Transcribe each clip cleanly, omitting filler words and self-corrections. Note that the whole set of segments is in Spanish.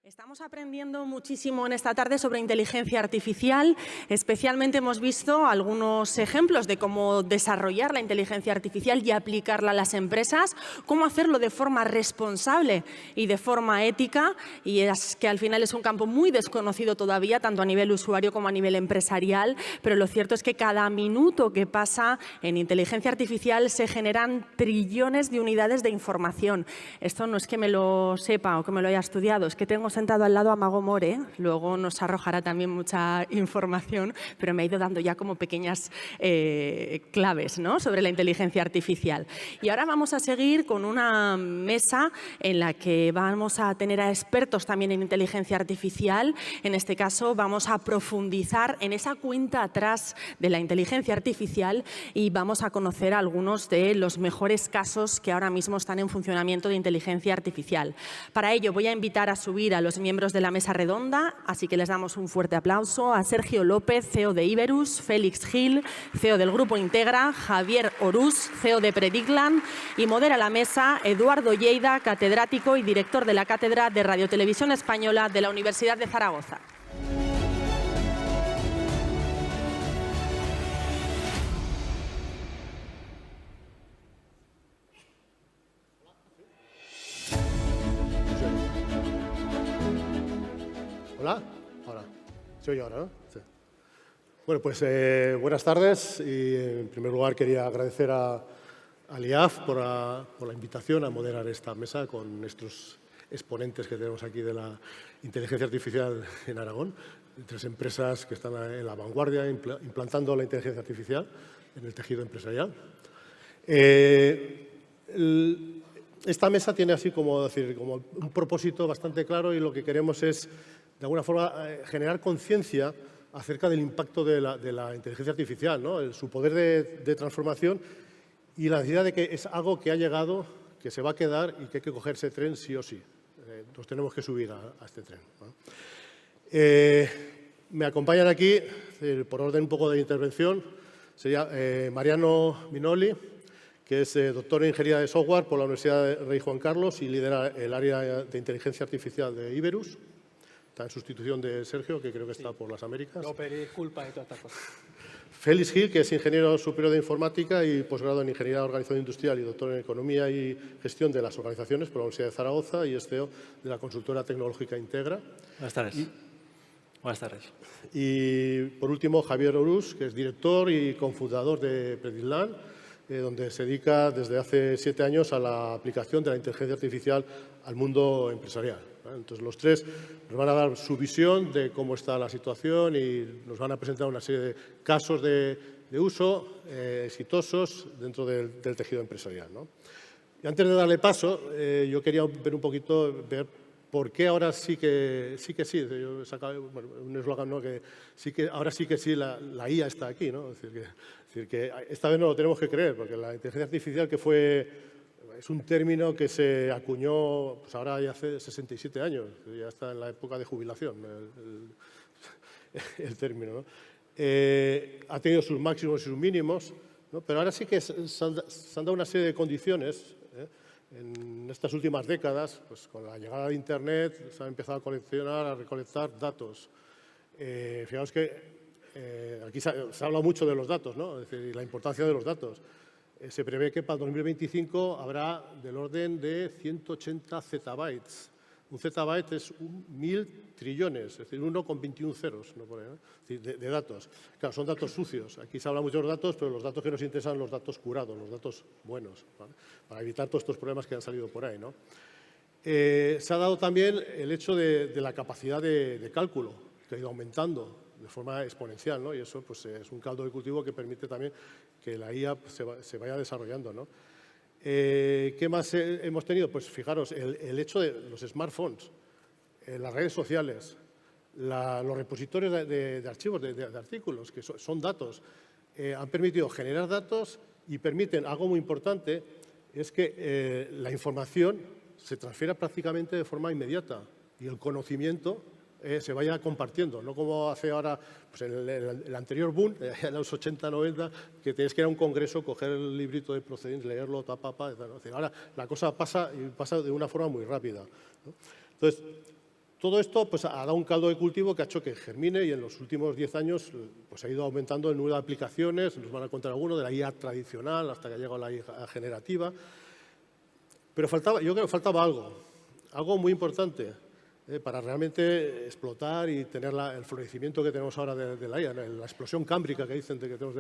Estamos aprendiendo muchísimo en esta tarde sobre inteligencia artificial. Especialmente hemos visto algunos ejemplos de cómo desarrollar la inteligencia artificial y aplicarla a las empresas, cómo hacerlo de forma responsable y de forma ética, y es que al final es un campo muy desconocido todavía, tanto a nivel usuario como a nivel empresarial, pero lo cierto es que cada minuto que pasa en inteligencia artificial se generan trillones de unidades de información. Esto no es que me lo sepa o que me lo haya estudiado, es que tengo sentado al lado a Mago More, luego nos arrojará también mucha información, pero me ha ido dando ya como pequeñas claves, ¿no?, sobre la inteligencia artificial. Y ahora vamos a seguir con una mesa en la que vamos a tener a expertos también en inteligencia artificial. En este caso vamos a profundizar en esa cuenta atrás de la inteligencia artificial y vamos a conocer algunos de los mejores casos que ahora mismo están en funcionamiento de inteligencia artificial. Para ello voy a invitar a subir a los miembros de la mesa redonda, así que les damos un fuerte aplauso a Sergio López, CEO de Iberus, Félix Gil, CEO del Grupo Integra, Javier Orús, CEO de Predicland, y modera la mesa Eduardo Lleida, catedrático y director de la Cátedra de Radiotelevisión Española de la Universidad de Zaragoza. Hola, ahora. ¿Se oye ahora, no? Sí. Bueno, pues buenas tardes y en primer lugar quería agradecer al IAF por la invitación a moderar esta mesa con estos exponentes que tenemos aquí de la inteligencia artificial en Aragón, 3 empresas que están en la vanguardia implantando la inteligencia artificial en el tejido empresarial. Esta mesa tiene así como un propósito bastante claro y lo que queremos es, de alguna forma, generar conciencia acerca del impacto de la inteligencia artificial, ¿no?, su poder de transformación y la necesidad de que es algo que ha llegado, que se va a quedar y que hay que coger ese tren sí o sí. Nos tenemos que subir a este tren, ¿no? Me acompañan aquí, por orden un poco de intervención, sería Mariano Minoli, que es doctor en Ingeniería de Software por la Universidad de Rey Juan Carlos y lidera el área de inteligencia artificial de Iberus. Está en sustitución de Sergio, que creo que está por las Américas. No pedí culpa y todas estas cosas. Félix Gil, que es ingeniero superior de informática y posgrado en Ingeniería de Organización Industrial y doctor en Economía y Gestión de las Organizaciones por la Universidad de Zaragoza y es CEO de la consultora tecnológica Integra. Buenas tardes. Buenas tardes. Y por último, Javier Orús, que es director y cofundador de Predicland, donde se dedica desde hace 7 años a la aplicación de la inteligencia artificial al mundo empresarial. Entonces, los 3 nos van a dar su visión de cómo está la situación y nos van a presentar una serie de casos de uso exitosos dentro del tejido empresarial, ¿no? Y antes de darle paso, yo quería ver un poquito, por qué ahora sí que sí. Yo he sacado un eslogan, ¿no?, que ahora sí que sí la IA está aquí, ¿no? Es decir, que esta vez no lo tenemos que creer, porque la inteligencia artificial es un término que se acuñó pues ahora ya hace 67 años, ya está en la época de jubilación el término, ¿no? Ha tenido sus máximos y sus mínimos, ¿no?, pero ahora sí que se han dado una serie de condiciones en estas últimas décadas, pues con la llegada de Internet se ha empezado a recolectar datos. Fijaos que aquí se ha hablado mucho de los datos, ¿no?, es decir, la importancia de los datos. Se prevé que para el 2025 habrá del orden de 180 zettabytes. Un zettabyte es 1000 trillones, es decir, 1 con 21 ceros, ¿no?, por ahí, ¿no?, es decir, de datos. Claro, son datos sucios. Aquí se habla mucho de los datos, pero los datos que nos interesan son los datos curados, los datos buenos, ¿vale?, para evitar todos estos problemas que han salido por ahí, ¿no? Se ha dado también el hecho de la capacidad de cálculo, que ha ido aumentando de forma exponencial, ¿no?, y eso pues, es un caldo de cultivo que permite también que la IA se vaya desarrollando, ¿no? ¿Qué más hemos tenido? Pues fijaros, el hecho de los smartphones, las redes sociales, los repositorios de archivos, de artículos, que son datos, han permitido generar datos y permiten algo muy importante, es que la información se transfiera prácticamente de forma inmediata y el conocimiento se vaya compartiendo, no como hace ahora pues el anterior boom, en los 80, 90, que tienes que ir a un congreso, coger el librito de procedimientos, leerlo, ahora la cosa pasa de una forma muy rápida, ¿no? Entonces, Todo esto pues, ha dado un caldo de cultivo que ha hecho que germine y en los últimos 10 años pues, ha ido aumentando el número de aplicaciones, nos van a contar algunos, de la IA tradicional hasta que ha llegado la IA generativa. Pero yo creo que faltaba algo muy importante para realmente explotar y tener el florecimiento que tenemos ahora de la IA, la explosión cámbrica que dicen que tenemos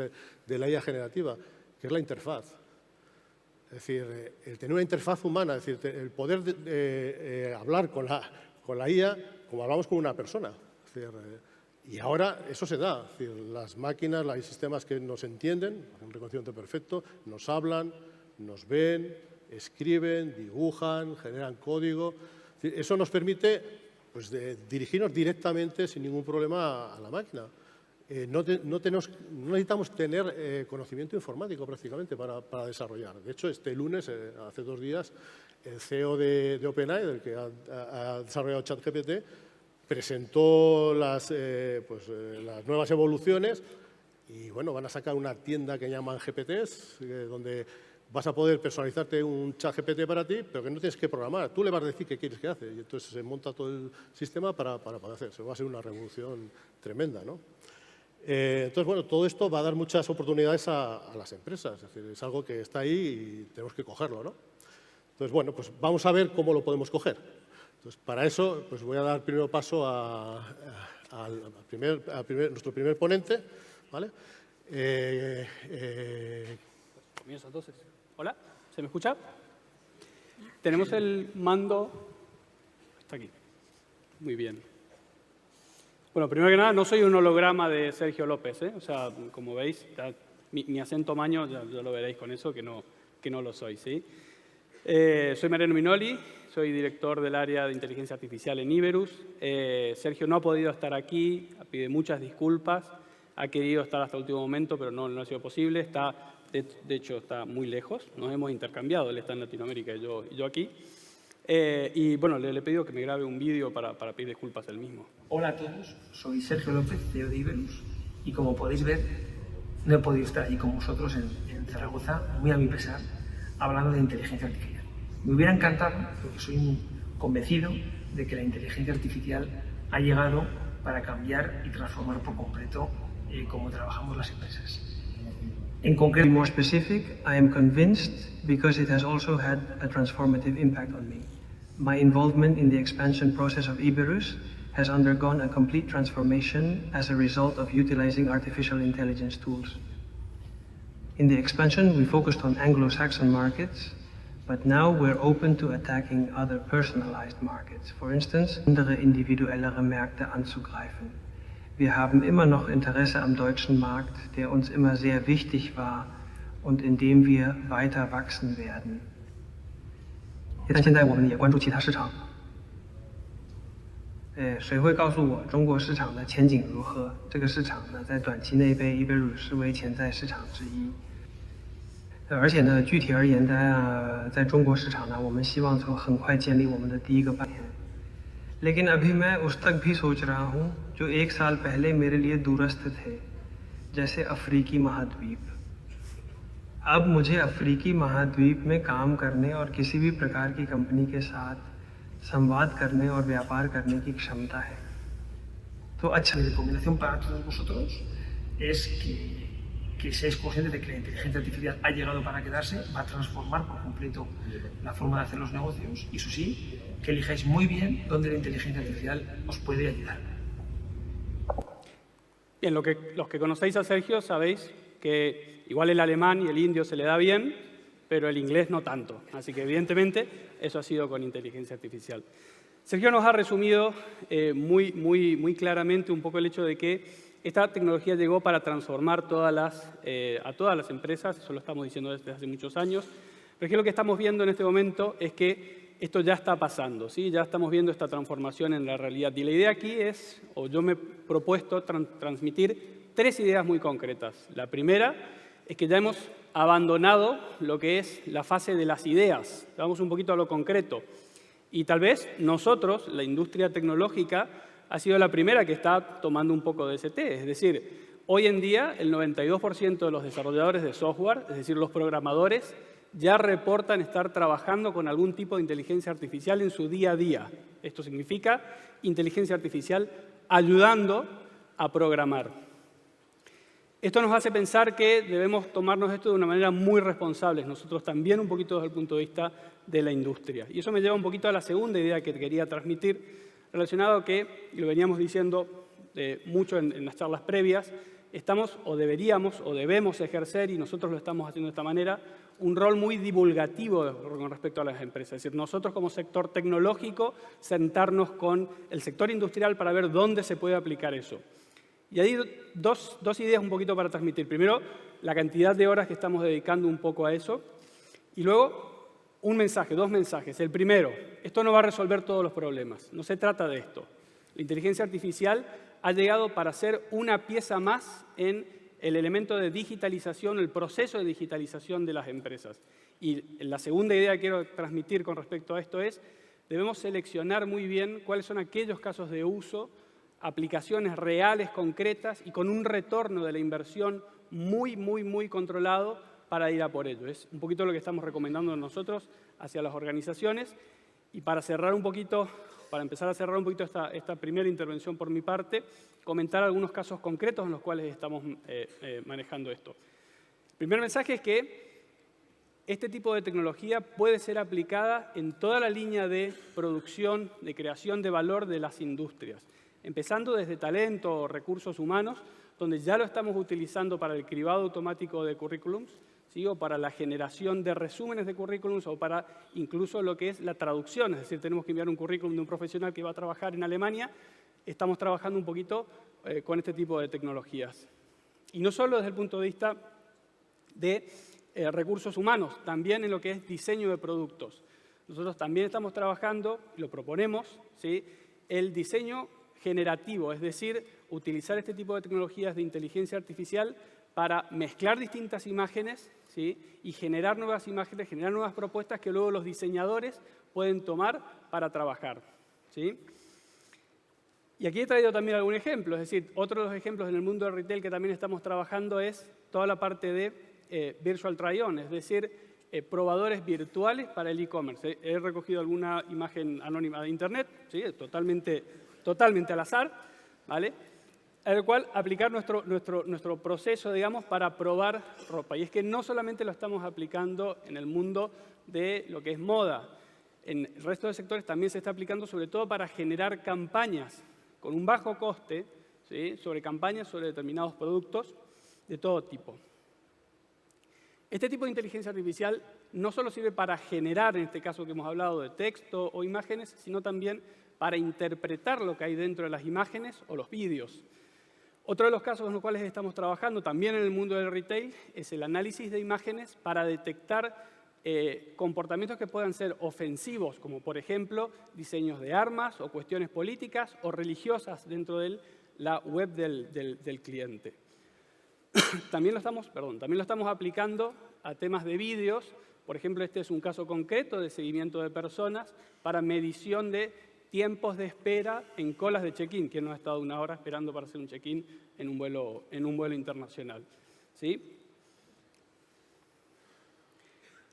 de la IA generativa, que es la interfaz. Es decir, el tener una interfaz humana, es decir, el poder hablar con la IA como hablamos con una persona. Es decir, y ahora eso se da. Es decir, las máquinas, hay sistemas que nos entienden, un reconocimiento perfecto, nos hablan, nos ven, escriben, dibujan, generan código. Es decir, eso nos permite pues, dirigirnos directamente sin ningún problema a la máquina. No necesitamos tener conocimiento informático prácticamente para desarrollar. De hecho, este lunes, hace 2 días, el CEO de OpenAI, del que ha desarrollado ChatGPT, presentó las nuevas evoluciones y, bueno, van a sacar una tienda que llaman GPTs, donde vas a poder personalizarte un ChatGPT para ti, pero que no tienes que programar. Tú le vas a decir qué quieres que hace y entonces se monta todo el sistema para poder hacer. Eso va a ser una revolución tremenda, ¿no? Entonces, bueno, todo esto va a dar muchas oportunidades a las empresas. Es decir, es algo que está ahí y tenemos que cogerlo, ¿no? Entonces, bueno, pues vamos a ver cómo lo podemos coger. Entonces, para eso, pues voy a dar primero paso a nuestro primer ponente, ¿vale? Comienzo entonces. Hola, ¿se me escucha? Tenemos el mando. Está aquí. Muy bien. Bueno, primero que nada, no soy un holograma de Sergio López, ¿eh? O sea, como veis, mi acento maño, ya lo veréis con eso, que no lo soy, ¿sí? Soy Mariano Minoli, soy director del área de inteligencia artificial en Iberus. Sergio no ha podido estar aquí, pide muchas disculpas, ha querido estar hasta el último momento, pero no ha sido posible. De hecho, está muy lejos, nos hemos intercambiado, él está en Latinoamérica y yo aquí. Y bueno, le he pedido que me grabe un vídeo para pedir disculpas él mismo. Hola a todos, soy Sergio López, CEO de Iberus, y como podéis ver, no he podido estar allí con vosotros en Zaragoza, muy a mi pesar, hablando de inteligencia artificial. Me hubiera encantado, porque soy convencido de que la inteligencia artificial ha llegado para cambiar y transformar por completo cómo trabajamos las empresas. En concreto, To be more specific, I am convinced because it has also had a transformative impact on me. My involvement in the expansion process of Iberus has undergone a complete transformation as a result of utilizing artificial intelligence tools. In the expansion, we focused on Anglo-Saxon markets, but now we're open to attacking other personalized markets. For instance, andere individuellere Märkte anzugreifen. Wir haben immer noch Interesse am deutschen Markt, der uns immer sehr wichtig war und in dem wir weiter wachsen werden. 但现在我们也关注其他市场。谁会告诉我中国市场的前景如何？这个市场呢，在短期内被 Iberus 视为潜在市场之一。而且呢，具体而言在中国市场呢，我们希望很快建立我们的第一个半年。लेकिन अभी मैं उस तक भी सोच रहा हूँ जो 1 साल पहले मेरे लिए दूरस्थ थे, जैसे अफ्रीकी महाद्वीप। अब मुझे अफ्रीकी महाद्वीप में काम करने और किसी भी प्रकार की कंपनी के साथ संवाद करने और व्यापार करने की क्षमता है। तो अच्छा, mi recomendación para todos vosotros es que seáis conscientes de que la inteligencia artificial ha llegado para quedarse, va a transformar por completo la forma de hacer los negocios y eso sí, que elijáis muy bien dónde la inteligencia artificial os puede ayudar. Bien, los que conocéis a Sergio sabéis que igual el alemán y el indio se le da bien, pero el inglés no tanto. Así que evidentemente eso ha sido con inteligencia artificial. Sergio nos ha resumido muy claramente un poco el hecho de que esta tecnología llegó para transformar a todas las empresas, eso lo estamos diciendo desde hace muchos años, pero es que lo que estamos viendo en este momento es que esto ya está pasando, ¿sí? Ya estamos viendo esta transformación en la realidad. Y la idea aquí es, o yo me he propuesto transmitir 3 ideas muy concretas. La primera es que ya hemos abandonado lo que es la fase de las ideas. Vamos un poquito a lo concreto. Y tal vez nosotros, la industria tecnológica, ha sido la primera que está tomando un poco de ese té. Es decir, hoy en día el 92% de los desarrolladores de software, es decir, los programadores, ya reportan estar trabajando con algún tipo de inteligencia artificial en su día a día. Esto significa inteligencia artificial ayudando a programar. Esto nos hace pensar que debemos tomarnos esto de una manera muy responsable, nosotros también un poquito desde el punto de vista de la industria. Y eso me lleva un poquito a la segunda idea que quería transmitir, relacionado a que, y lo veníamos diciendo mucho en las charlas previas, estamos o deberíamos o debemos ejercer, y nosotros lo estamos haciendo de esta manera, un rol muy divulgativo con respecto a las empresas. Es decir, nosotros como sector tecnológico, sentarnos con el sector industrial para ver dónde se puede aplicar eso. Y hay dos ideas un poquito para transmitir. Primero, la cantidad de horas que estamos dedicando un poco a eso. Y luego, dos mensajes. El primero, esto no va a resolver todos los problemas. No se trata de esto. La inteligencia artificial ha llegado para ser una pieza más en el elemento de digitalización, el proceso de digitalización de las empresas. Y la segunda idea que quiero transmitir con respecto a esto es, debemos seleccionar muy bien cuáles son aquellos casos de uso, aplicaciones reales, concretas y con un retorno de la inversión muy controlado para ir a por ello. Es un poquito lo que estamos recomendando nosotros hacia las organizaciones. Y para cerrar un poquito, para empezar a cerrar un poquito esta primera intervención por mi parte, comentar algunos casos concretos en los cuales estamos manejando esto. El primer mensaje es que este tipo de tecnología puede ser aplicada en toda la línea de producción, de creación de valor de las industrias, empezando desde talento o recursos humanos, donde ya lo estamos utilizando para el cribado automático de currículums, ¿sí? O para la generación de resúmenes de currículums o para incluso lo que es la traducción. Es decir, tenemos que enviar un currículum de un profesional que va a trabajar en Alemania. Estamos trabajando un poquito con este tipo de tecnologías. Y no solo desde el punto de vista de recursos humanos, también en lo que es diseño de productos. Nosotros también estamos trabajando, lo proponemos, ¿sí? El diseño generativo, es decir, utilizar este tipo de tecnologías de inteligencia artificial para mezclar distintas imágenes, ¿sí? Y generar nuevas imágenes, generar nuevas propuestas que luego los diseñadores pueden tomar para trabajar, ¿sí? Y aquí he traído también algún ejemplo, es decir, otro de los ejemplos en el mundo del retail que también estamos trabajando es toda la parte de virtual try-on, es decir, probadores virtuales para el e-commerce. He recogido alguna imagen anónima de internet, ¿sí? Totalmente al azar, ¿vale? Al cual aplicar nuestro proceso, digamos, para probar ropa. Y es que no solamente lo estamos aplicando en el mundo de lo que es moda, en el resto de sectores también se está aplicando sobre todo para generar campañas con un bajo coste, ¿sí? Sobre campañas sobre determinados productos de todo tipo. Este tipo de inteligencia artificial no solo sirve para generar, en este caso que hemos hablado, de texto o imágenes, sino también para interpretar lo que hay dentro de las imágenes o los vídeos. Otro de los casos en los cuales estamos trabajando también en el mundo del retail es el análisis de imágenes para detectar comportamientos que puedan ser ofensivos, como por ejemplo diseños de armas o cuestiones políticas o religiosas dentro de la web del cliente. También lo estamos aplicando a temas de vídeos. Por ejemplo, este es un caso concreto de seguimiento de personas para medición de tiempos de espera en colas de check-in. ¿Quién no ha estado una hora esperando para hacer un check-in en un vuelo internacional? ¿Sí?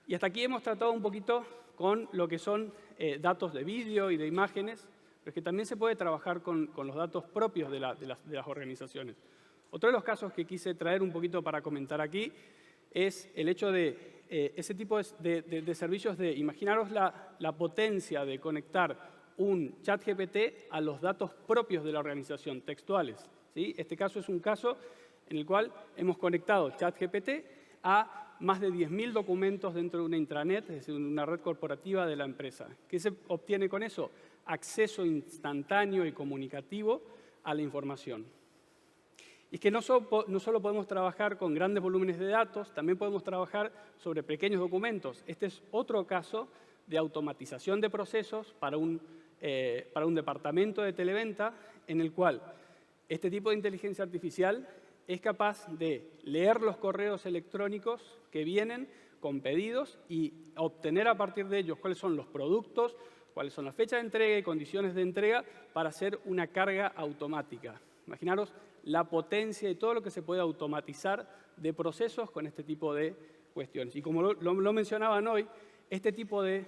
Y hasta aquí hemos tratado un poquito con lo que son datos de vídeo y de imágenes, pero es que también se puede trabajar con los datos propios de las organizaciones. Otro de los casos que quise traer un poquito para comentar aquí es el hecho de ese tipo de servicios de, imaginaros la potencia de conectar un chat GPT a los datos propios de la organización, textuales, ¿sí? Este caso es un caso en el cual hemos conectado chat GPT a más de 10.000 documentos dentro de una intranet, es decir, una red corporativa de la empresa. ¿Qué se obtiene con eso? Acceso instantáneo y comunicativo a la información. Y es que no solo podemos trabajar con grandes volúmenes de datos, también podemos trabajar sobre pequeños documentos. Este es otro caso de automatización de procesos para un departamento de televenta en el cual este tipo de inteligencia artificial es capaz de leer los correos electrónicos que vienen con pedidos y obtener a partir de ellos cuáles son los productos, cuáles son las fechas de entrega y condiciones de entrega para hacer una carga automática. Imaginaros la potencia y todo lo que se puede automatizar de procesos con este tipo de cuestiones. Y como lo mencionaban hoy, este tipo de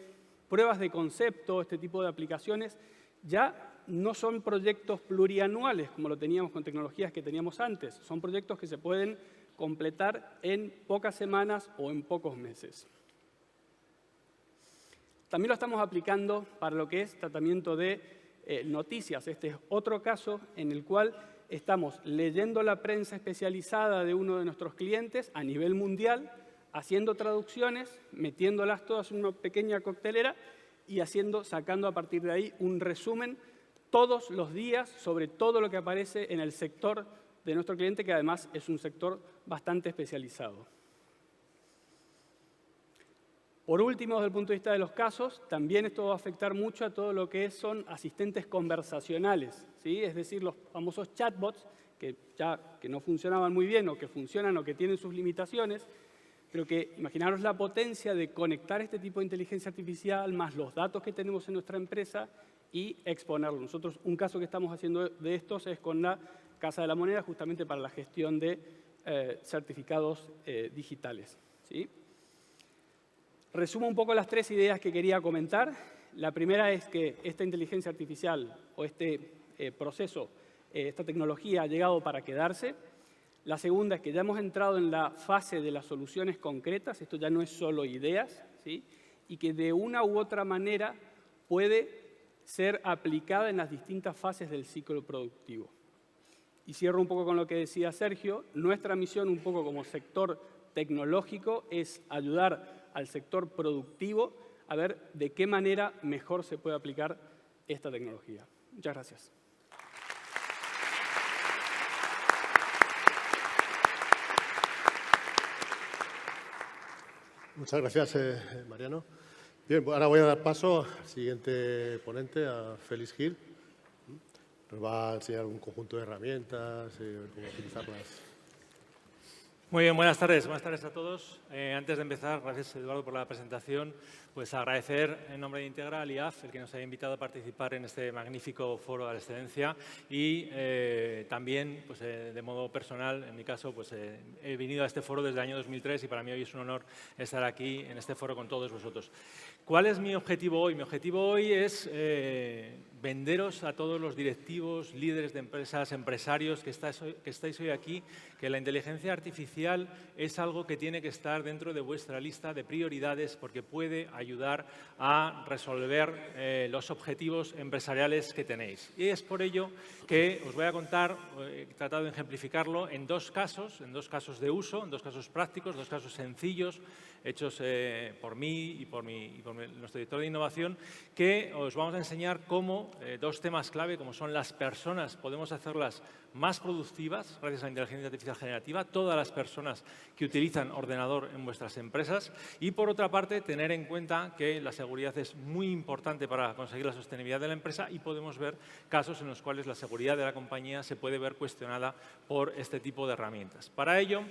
pruebas de concepto, este tipo de aplicaciones, ya no son proyectos plurianuales como lo teníamos con tecnologías que teníamos antes. Son proyectos que se pueden completar en pocas semanas o en pocos meses. También lo estamos aplicando para lo que es tratamiento de noticias. Este es otro caso en el cual estamos leyendo la prensa especializada de uno de nuestros clientes a nivel mundial, haciendo traducciones, metiéndolas todas en una pequeña coctelera y sacando a partir de ahí un resumen todos los días sobre todo lo que aparece en el sector de nuestro cliente, que además es un sector bastante especializado. Por último, desde el punto de vista de los casos, también esto va a afectar mucho a todo lo que son asistentes conversacionales, ¿sí? Es decir, los famosos chatbots que no funcionaban muy bien o que funcionan o que tienen sus limitaciones, pero que imaginaros la potencia de conectar este tipo de inteligencia artificial más los datos que tenemos en nuestra empresa y exponerlos. Nosotros, un caso que estamos haciendo de estos es con la Casa de la Moneda, justamente para la gestión de certificados digitales, ¿sí? Resumo un poco las tres ideas que quería comentar. La primera es que esta inteligencia artificial o este proceso, esta tecnología ha llegado para quedarse. La segunda es que ya hemos entrado en la fase de las soluciones concretas, esto ya no es solo ideas, ¿sí? Y que de una u otra manera puede ser aplicada en las distintas fases del ciclo productivo. Y cierro un poco con lo que decía Sergio. Nuestra misión un poco como sector tecnológico es ayudar al sector productivo a ver de qué manera mejor se puede aplicar esta tecnología. Muchas gracias. Muchas gracias, Mariano. Bien, ahora voy a dar paso al siguiente ponente, a Félix Gil. Nos va a enseñar un conjunto de herramientas y cómo utilizarlas. Muy bien, buenas tardes a todos. Antes de empezar, gracias Eduardo por la presentación, pues agradecer en nombre de Integra al IAF el que nos haya invitado a participar en este magnífico foro de la excelencia y también, pues, de modo personal, en mi caso, pues he venido a este foro desde el año 2003 y para mí hoy es un honor estar aquí en este foro con todos vosotros. ¿Cuál es mi objetivo hoy? Mi objetivo hoy es venderos a todos los directivos, líderes de empresas, empresarios que estáis hoy aquí, que la inteligencia artificial es algo que tiene que estar dentro de vuestra lista de prioridades porque puede ayudar a resolver los objetivos empresariales que tenéis. Y es por ello que os voy a contar, he tratado de ejemplificarlo en dos casos de uso, en dos casos prácticos, dos casos sencillos, hechos por mí y por nuestro director de innovación, que os vamos a enseñar cómo dos temas clave, como son las personas, podemos hacerlas más productivas gracias a la inteligencia artificial generativa, todas las personas que utilizan ordenador en vuestras empresas, y por otra parte tener en cuenta que la seguridad es muy importante para conseguir la sostenibilidad de la empresa y podemos ver casos en los cuales la seguridad de la compañía se puede ver cuestionada por este tipo de herramientas. Para ello,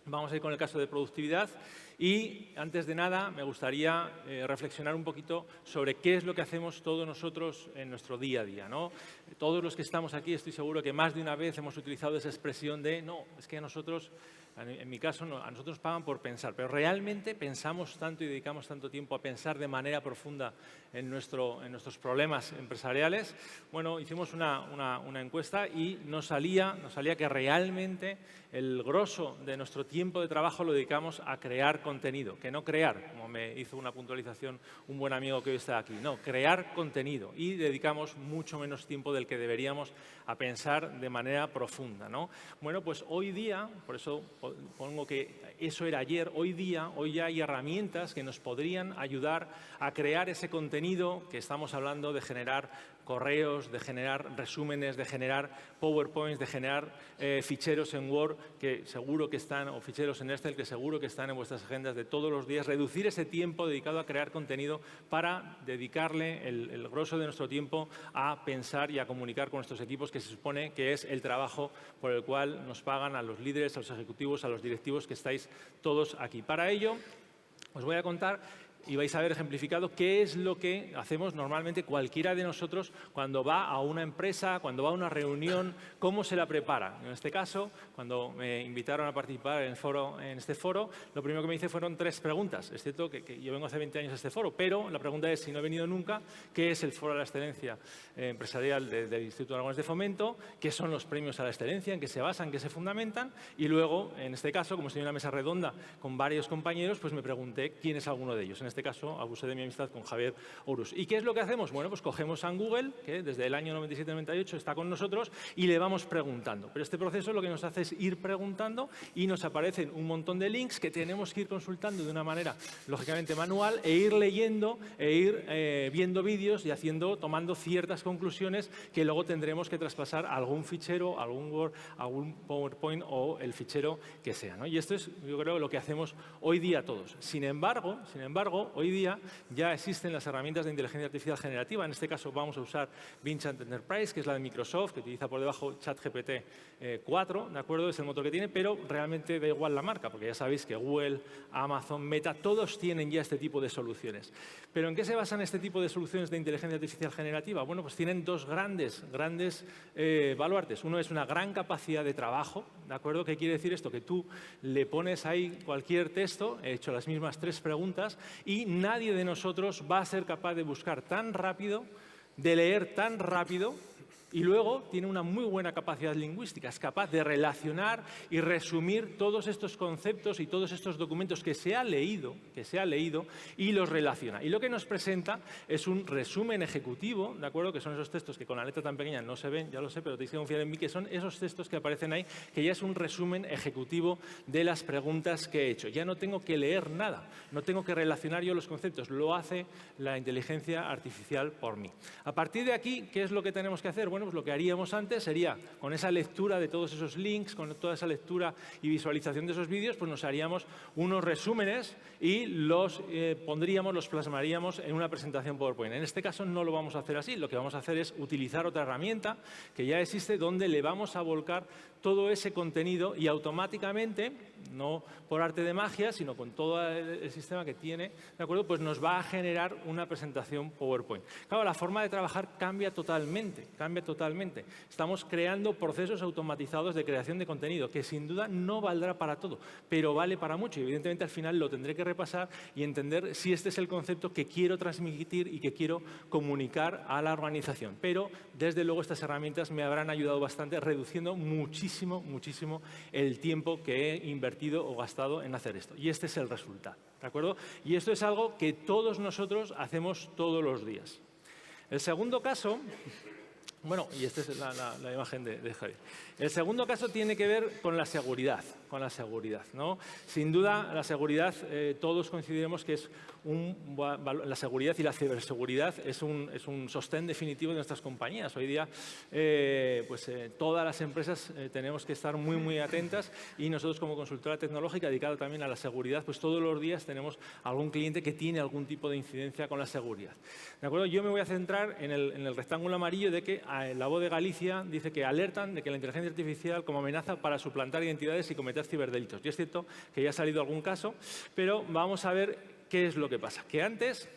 vamos a ir con el caso de productividad y, antes de nada, me gustaría reflexionar un poquito sobre qué es lo que hacemos todos nosotros en nuestro día a día, ¿no? Todos los que estamos aquí estoy seguro que más de una vez hemos utilizado esa expresión de no, es que a nosotros, en mi caso, no, a nosotros nos pagan por pensar, pero realmente pensamos tanto y dedicamos tanto tiempo a pensar de manera profunda en nuestros problemas empresariales. Bueno, hicimos una encuesta y nos salía que realmente el grosso de nuestro tiempo de trabajo lo dedicamos a crear contenido, que no crear, como me hizo una puntualización un buen amigo que hoy está aquí, no, crear contenido, y dedicamos mucho menos tiempo del que deberíamos a pensar de manera profunda, ¿no? Bueno, pues hoy día, por eso pongo que eso era ayer, hoy ya hay herramientas que nos podrían ayudar a crear ese contenido que estamos hablando, de generar correos, de generar resúmenes, de generar PowerPoints, de generar ficheros en Word que seguro que están, o ficheros en Excel que seguro que están en vuestras agendas de todos los días. Reducir ese tiempo dedicado a crear contenido para dedicarle el grosso de nuestro tiempo a pensar y a comunicar con nuestros equipos, que se supone que es el trabajo por el cual nos pagan a los líderes, a los ejecutivos, a los directivos que estáis todos aquí. Para ello, os voy a contar y vais a ver ejemplificado qué es lo que hacemos normalmente cualquiera de nosotros cuando va a una empresa, cuando va a una reunión, cómo se la prepara. En este caso, cuando me invitaron a participar en este foro, lo primero que me hice fueron 3 preguntas. Es cierto que yo vengo hace 20 años a este foro, pero la pregunta es, si no he venido nunca, ¿qué es el Foro de la Excelencia Empresarial del Instituto Aragonés de Fomento? ¿Qué son los premios a la excelencia? ¿En qué se basan? ¿En qué se fundamentan? Y luego, en este caso, como estoy en una mesa redonda con varios compañeros, pues me pregunté quién es alguno de ellos. En este caso, abusé de mi amistad con Javier Ourus. ¿Y qué es lo que hacemos? Bueno, pues cogemos a Google, que desde el año 97-98 está con nosotros, y le vamos preguntando. Pero este proceso lo que nos hace es ir preguntando y nos aparecen un montón de links que tenemos que ir consultando de una manera, lógicamente, manual, e ir leyendo, e ir viendo vídeos y tomando ciertas conclusiones que luego tendremos que traspasar a algún fichero, algún Word, algún PowerPoint o el fichero que sea, ¿no? Y esto es, yo creo, lo que hacemos hoy día todos. Sin embargo, hoy día ya existen las herramientas de inteligencia artificial generativa. En este caso vamos a usar Bing Chat Enterprise, que es la de Microsoft, que utiliza por debajo ChatGPT 4, ¿de acuerdo? Es el motor que tiene, pero realmente da igual la marca, porque ya sabéis que Google, Amazon, Meta, todos tienen ya este tipo de soluciones. ¿Pero en qué se basan este tipo de soluciones de inteligencia artificial generativa? Bueno, pues tienen dos grandes baluartes. Uno es una gran capacidad de trabajo, ¿de acuerdo? ¿Qué quiere decir esto? Que tú le pones ahí cualquier texto, he hecho las mismas 3 preguntas, y nadie de nosotros va a ser capaz de buscar tan rápido, de leer tan rápido, y luego tiene una muy buena capacidad lingüística. Es capaz de relacionar y resumir todos estos conceptos y todos estos documentos que se ha leído y los relaciona. Y lo que nos presenta es un resumen ejecutivo, ¿de acuerdo? Que son esos textos que con la letra tan pequeña no se ven, ya lo sé, pero tenéis que confiar en mí, que son esos textos que aparecen ahí, que ya es un resumen ejecutivo de las preguntas que he hecho. Ya no tengo que leer nada, no tengo que relacionar yo los conceptos, lo hace la inteligencia artificial por mí. A partir de aquí, ¿qué es lo que tenemos que hacer? Bueno, pues lo que haríamos antes sería, con esa lectura de todos esos links, con toda esa lectura y visualización de esos vídeos, pues nos haríamos unos resúmenes y los plasmaríamos en una presentación PowerPoint. En este caso no lo vamos a hacer así, lo que vamos a hacer es utilizar otra herramienta que ya existe, donde le vamos a volcar todo ese contenido y automáticamente, no por arte de magia, sino con todo el sistema que tiene, ¿de acuerdo? Pues nos va a generar una presentación PowerPoint. Claro, la forma de trabajar cambia totalmente. Estamos creando procesos automatizados de creación de contenido, que sin duda no valdrá para todo, pero vale para mucho. Y evidentemente al final lo tendré que repasar y entender si este es el concepto que quiero transmitir y que quiero comunicar a la organización. Pero desde luego estas herramientas me habrán ayudado bastante, reduciendo muchísimo el tiempo que he invertido o gastado en hacer esto. Y este es el resultado, ¿de acuerdo? Y esto es algo que todos nosotros hacemos todos los días. El segundo caso... Bueno, y esta es la imagen de Javier. El segundo caso tiene que ver con la seguridad, ¿no? Sin duda, la seguridad, todos coincidiremos que es la seguridad y la ciberseguridad es un sostén definitivo de nuestras compañías. Hoy día, todas las empresas tenemos que estar muy atentas, y nosotros como consultora tecnológica dedicada también a la seguridad, pues todos los días tenemos algún cliente que tiene algún tipo de incidencia con la seguridad. ¿De acuerdo? Yo me voy a centrar en el rectángulo amarillo de que la voz de Galicia dice que alertan de que la inteligencia artificial como amenaza para suplantar identidades y cometer ciberdelitos. Y es cierto que ya ha salido algún caso, pero vamos a ver qué es lo que pasa. Que antes...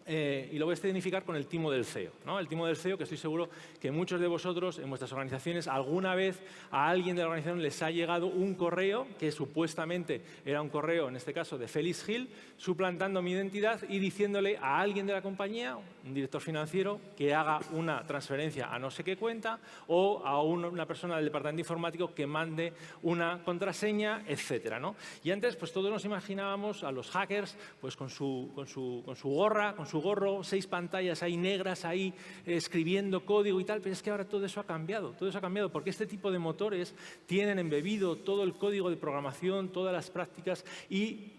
y lo voy a escenificar con el timo del CEO, ¿no? El timo del CEO, que estoy seguro que muchos de vosotros en vuestras organizaciones alguna vez a alguien de la organización les ha llegado un correo que supuestamente era un correo, en este caso de Félix Gil, suplantando mi identidad y diciéndole a alguien de la compañía, un director financiero, que haga una transferencia a no sé qué cuenta, o a una persona del departamento informático que mande una contraseña, etcétera, ¿no? Y antes, pues todos nos imaginábamos a los hackers pues con su gorra, con su gorro, 6 pantallas ahí negras, ahí escribiendo código y tal, pero es que ahora todo eso ha cambiado, porque este tipo de motores tienen embebido todo el código de programación, todas las prácticas, y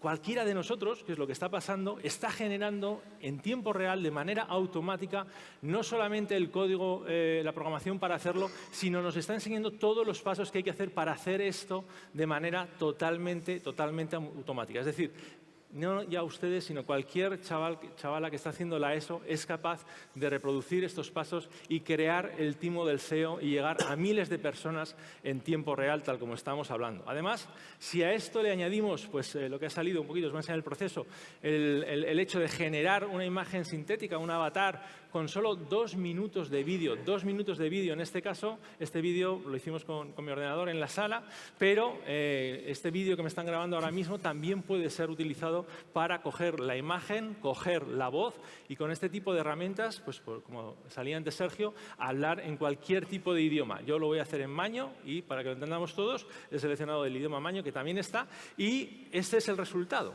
cualquiera de nosotros, que es lo que está pasando, está generando en tiempo real, de manera automática, no solamente el código, la programación para hacerlo, sino nos está enseñando todos los pasos que hay que hacer para hacer esto de manera totalmente automática. Es decir, no ya ustedes, sino cualquier chavala que está haciendo la ESO es capaz de reproducir estos pasos y crear el timo del SEO y llegar a miles de personas en tiempo real, tal como estamos hablando. Además, si a esto le añadimos pues, lo que ha salido un poquito, os voy a enseñar el proceso, el hecho de generar una imagen sintética, un avatar, con solo 2 minutos de vídeo. 2 minutos de vídeo, en este caso, este vídeo lo hicimos con mi ordenador en la sala, pero este vídeo que me están grabando ahora mismo también puede ser utilizado para coger la imagen, coger la voz y con este tipo de herramientas, pues como salía antes Sergio, hablar en cualquier tipo de idioma. Yo lo voy a hacer en maño y para que lo entendamos todos, he seleccionado el idioma maño que también está y este es el resultado.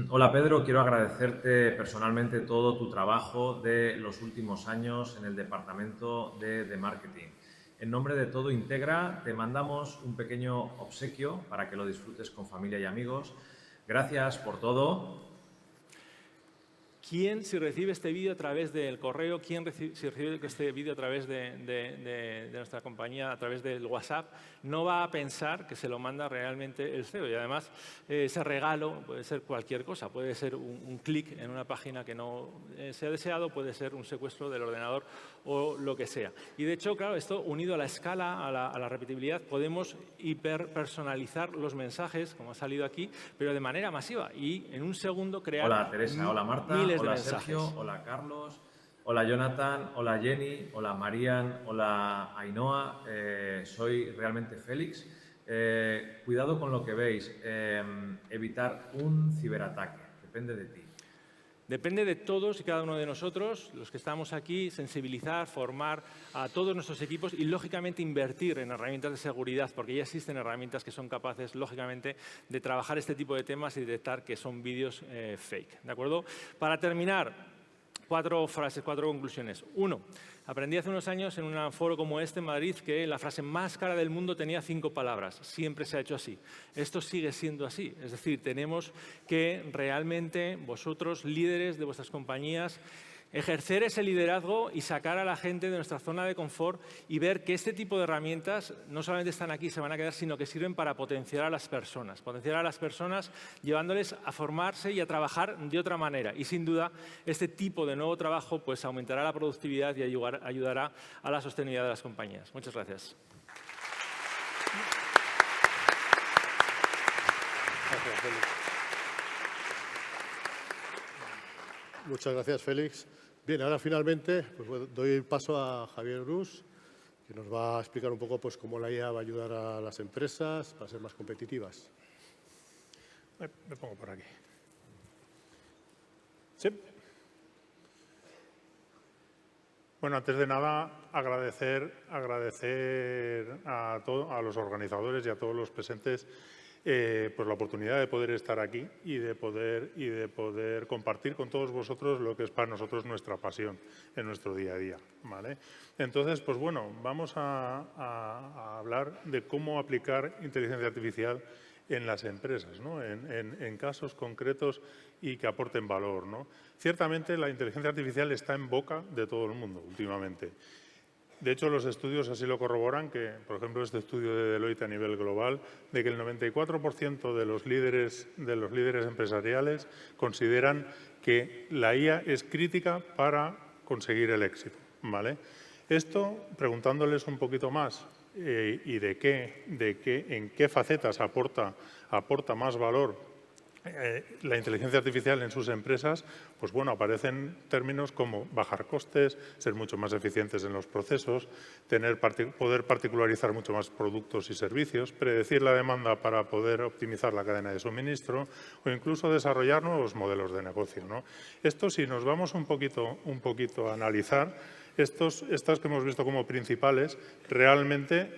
Hola Pedro, quiero agradecerte personalmente todo tu trabajo de los últimos años en el departamento de marketing. En nombre de todo Integra te mandamos un pequeño obsequio para que lo disfrutes con familia y amigos. Gracias por todo. ¿Quién, si recibe este vídeo a través del correo, si recibe este vídeo a través de nuestra compañía, a través del WhatsApp, no va a pensar que se lo manda realmente el CEO? Y además, ese regalo puede ser cualquier cosa. Puede ser un clic en una página que no sea deseado, puede ser un secuestro del ordenador o lo que sea. Y de hecho, claro, esto unido a la escala, a la repetibilidad, podemos hiperpersonalizar los mensajes, como ha salido aquí, pero de manera masiva. Y en un segundo crear Hola Teresa, hola Marta. Hola Sergio, hola Carlos, hola Jonathan, hola Jenny, hola Marian, hola Ainhoa, soy realmente Félix. Cuidado con lo que veis, evitar un ciberataque, depende de ti. Depende de todos y cada uno de nosotros, los que estamos aquí, sensibilizar, formar a todos nuestros equipos y, lógicamente, invertir en herramientas de seguridad, porque ya existen herramientas que son capaces, lógicamente, de trabajar este tipo de temas y detectar que son vídeos fake. ¿De acuerdo? Para terminar, 4 frases, 4 conclusiones. 1. Aprendí hace unos años en un foro como este en Madrid que la frase más cara del mundo tenía 5 palabras. Siempre se ha hecho así. Esto sigue siendo así. Es decir, tenemos que realmente vosotros, líderes de vuestras compañías, ejercer ese liderazgo y sacar a la gente de nuestra zona de confort y ver que este tipo de herramientas no solamente están aquí, se van a quedar, sino que sirven para potenciar a las personas. Potenciar a las personas llevándoles a formarse y a trabajar de otra manera. Y sin duda, este tipo de nuevo trabajo pues aumentará la productividad y ayudará a la sostenibilidad de las compañías. Muchas gracias. Gracias, Félix. Muchas gracias, Félix. Bien, ahora finalmente pues, doy el paso a Javier Rus, que nos va a explicar un poco pues, cómo la IA va a ayudar a las empresas para ser más competitivas. Me pongo por aquí. ¿Sí? Bueno, antes de nada, agradecer a los organizadores y a todos los presentes pues la oportunidad de poder estar aquí y de poder compartir con todos vosotros lo que es para nosotros nuestra pasión en nuestro día a día, ¿vale? Entonces, pues bueno, vamos a hablar de cómo aplicar inteligencia artificial en las empresas, ¿no? En casos concretos y que aporten valor, ¿no? Ciertamente, la inteligencia artificial está en boca de todo el mundo últimamente. De hecho, los estudios así lo corroboran, que, por ejemplo, este estudio de Deloitte a nivel global, de que el 94% de los líderes empresariales consideran que la IA es crítica para conseguir el éxito, ¿vale? Esto, preguntándoles un poquito más y en qué facetas aporta más valor la inteligencia artificial en sus empresas, pues bueno, aparecen términos como bajar costes, ser mucho más eficientes en los procesos, poder particularizar mucho más productos y servicios, predecir la demanda para poder optimizar la cadena de suministro o incluso desarrollar nuevos modelos de negocio, ¿no? Esto, si nos vamos un poquito a analizar, estas que hemos visto como principales realmente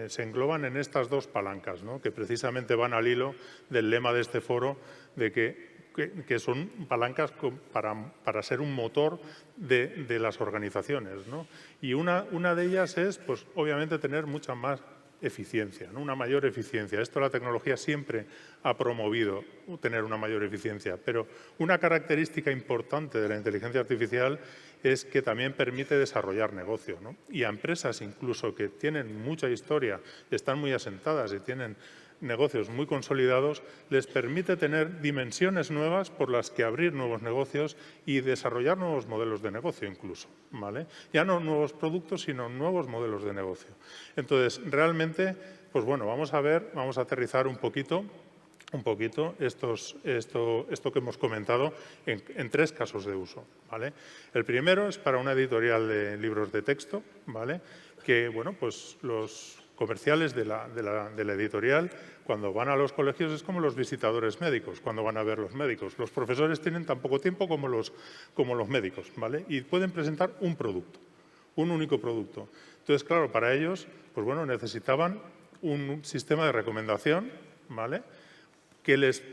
se engloban en estas 2 palancas, ¿no? Que precisamente van al hilo del lema de este foro, de que son palancas para ser un motor de las organizaciones, ¿no? Y una de ellas es, pues, obviamente, tener mucha más eficiencia, ¿no? Una mayor eficiencia. Esto la tecnología siempre ha promovido, tener una mayor eficiencia, pero una característica importante de la inteligencia artificial es que también permite desarrollar negocio, ¿no? Y a empresas incluso que tienen mucha historia, están muy asentadas y tienen negocios muy consolidados, les permite tener dimensiones nuevas por las que abrir nuevos negocios y desarrollar nuevos modelos de negocio incluso, ¿vale? Ya no nuevos productos, sino nuevos modelos de negocio. Entonces, realmente, pues bueno, vamos a aterrizar un poquito esto que hemos comentado en 3 casos de uso, ¿vale? El primero es para una editorial de libros de texto, ¿vale? Que, bueno, pues los comerciales de la editorial, cuando van a los colegios, es como los visitadores médicos, cuando van a ver los médicos. Los profesores tienen tan poco tiempo como los médicos, ¿vale? Y pueden presentar un producto, un único producto. Entonces, claro, para ellos, pues bueno, necesitaban un sistema de recomendación, ¿vale?, que les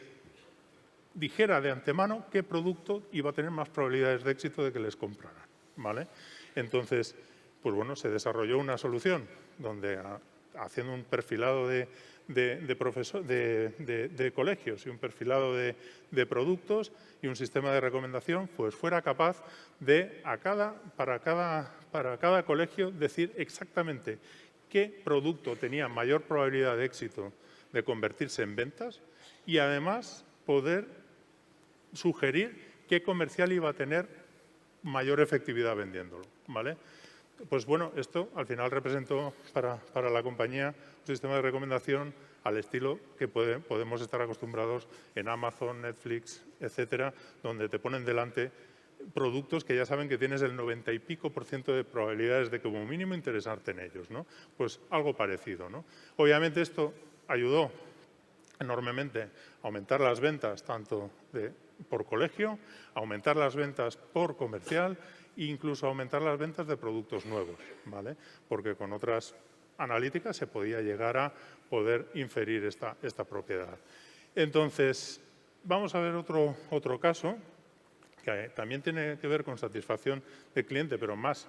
dijera de antemano qué producto iba a tener más probabilidades de éxito de que les compraran, ¿vale? Entonces, pues bueno, se desarrolló una solución donde, haciendo un perfilado de colegios y un perfilado de productos y un sistema de recomendación, pues fuera capaz de, para cada colegio, decir exactamente qué producto tenía mayor probabilidad de éxito de convertirse en ventas y, además, poder sugerir qué comercial iba a tener mayor efectividad vendiéndolo, ¿vale? Pues bueno, esto al final representó para la compañía un sistema de recomendación al estilo que podemos estar acostumbrados en Amazon, Netflix, etcétera, donde te ponen delante productos que ya saben que tienes el 90 y pico % de probabilidades de como mínimo interesarte en ellos, ¿no? Pues algo parecido, ¿no? Obviamente esto ayudó enormemente a aumentar las ventas tanto por colegio, aumentar las ventas por comercial e incluso aumentar las ventas de productos nuevos, ¿vale? Porque con otras analíticas se podía llegar a poder inferir esta propiedad. Entonces, vamos a ver otro caso que también tiene que ver con satisfacción del cliente, pero más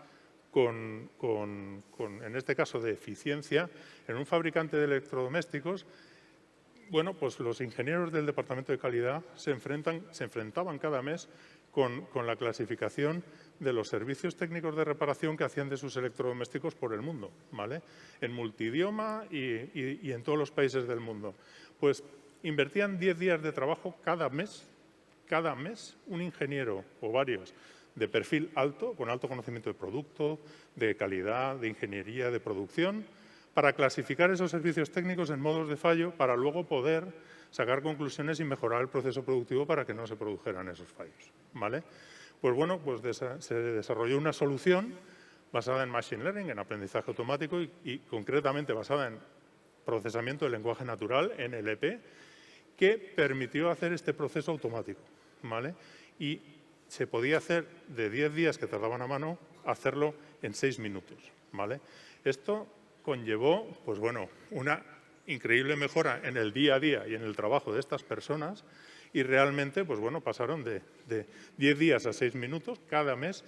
en este caso, de eficiencia. En un fabricante de electrodomésticos, bueno, pues los ingenieros del departamento de calidad se enfrentaban cada mes con la clasificación de los servicios técnicos de reparación que hacían de sus electrodomésticos por el mundo, ¿vale? En multidioma y en todos los países del mundo. Pues invertían 10 días de trabajo cada mes, un ingeniero o varios de perfil alto, con alto conocimiento de producto, de calidad, de ingeniería, de producción, para clasificar esos servicios técnicos en modos de fallo para luego poder sacar conclusiones y mejorar el proceso productivo para que no se produjeran esos fallos, ¿vale? Pues bueno, pues se desarrolló una solución basada en Machine Learning, en aprendizaje automático y concretamente basada en procesamiento de lenguaje natural, NLP, que permitió hacer este proceso automático, ¿vale? Y se podía hacer de 10 días que tardaban a mano, hacerlo en 6 minutos, ¿vale? Esto conllevó, pues bueno, una increíble mejora en el día a día y en el trabajo de estas personas y realmente, pues bueno, pasaron de 10 días a 6 minutos cada mes,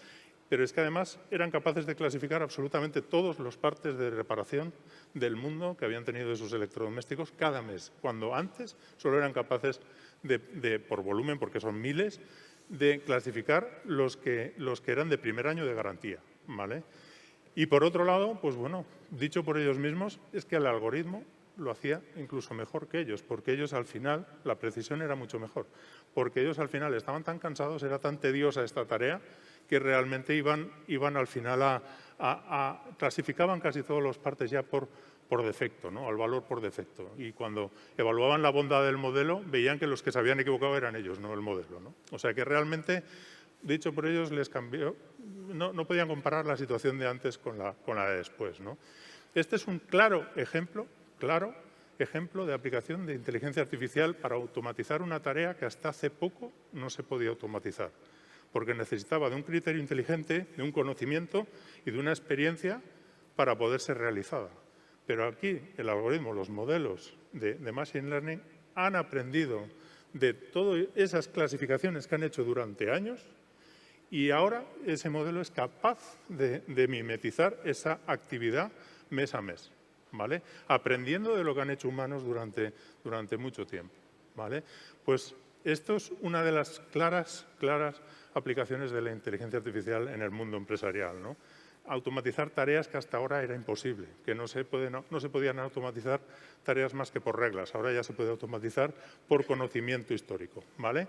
pero es que además eran capaces de clasificar absolutamente todos los partes de reparación del mundo que habían tenido de sus electrodomésticos cada mes, cuando antes solo eran capaces por volumen, porque son miles, de clasificar los que eran de primer año de garantía, ¿vale? Y por otro lado, pues bueno, dicho por ellos mismos, es que el algoritmo lo hacía incluso mejor que ellos, porque ellos al final, la precisión era mucho mejor, porque ellos al final estaban tan cansados, era tan tediosa esta tarea, que realmente iban al final clasificaban casi todas las partes ya por defecto, ¿no? Al valor por defecto. Y cuando evaluaban la bondad del modelo, veían que los que se habían equivocado eran ellos, no el modelo, ¿no? O sea que realmente, dicho por ellos, les cambió, no podían comparar la situación de antes con la de después, ¿no? Este es un claro ejemplo de aplicación de inteligencia artificial para automatizar una tarea que hasta hace poco no se podía automatizar, porque necesitaba de un criterio inteligente, de un conocimiento y de una experiencia para poder ser realizada. Pero aquí el algoritmo, los modelos de Machine Learning han aprendido de todas esas clasificaciones que han hecho durante años y ahora ese modelo es capaz de mimetizar esa actividad mes a mes, ¿vale? Aprendiendo de lo que han hecho humanos durante mucho tiempo, ¿vale? Pues esto es una de las claras aplicaciones de la inteligencia artificial en el mundo empresarial, ¿no? automatizar tareas que hasta ahora era imposible, que no se podían automatizar tareas más que por reglas. Ahora ya se puede automatizar por conocimiento histórico, ¿vale?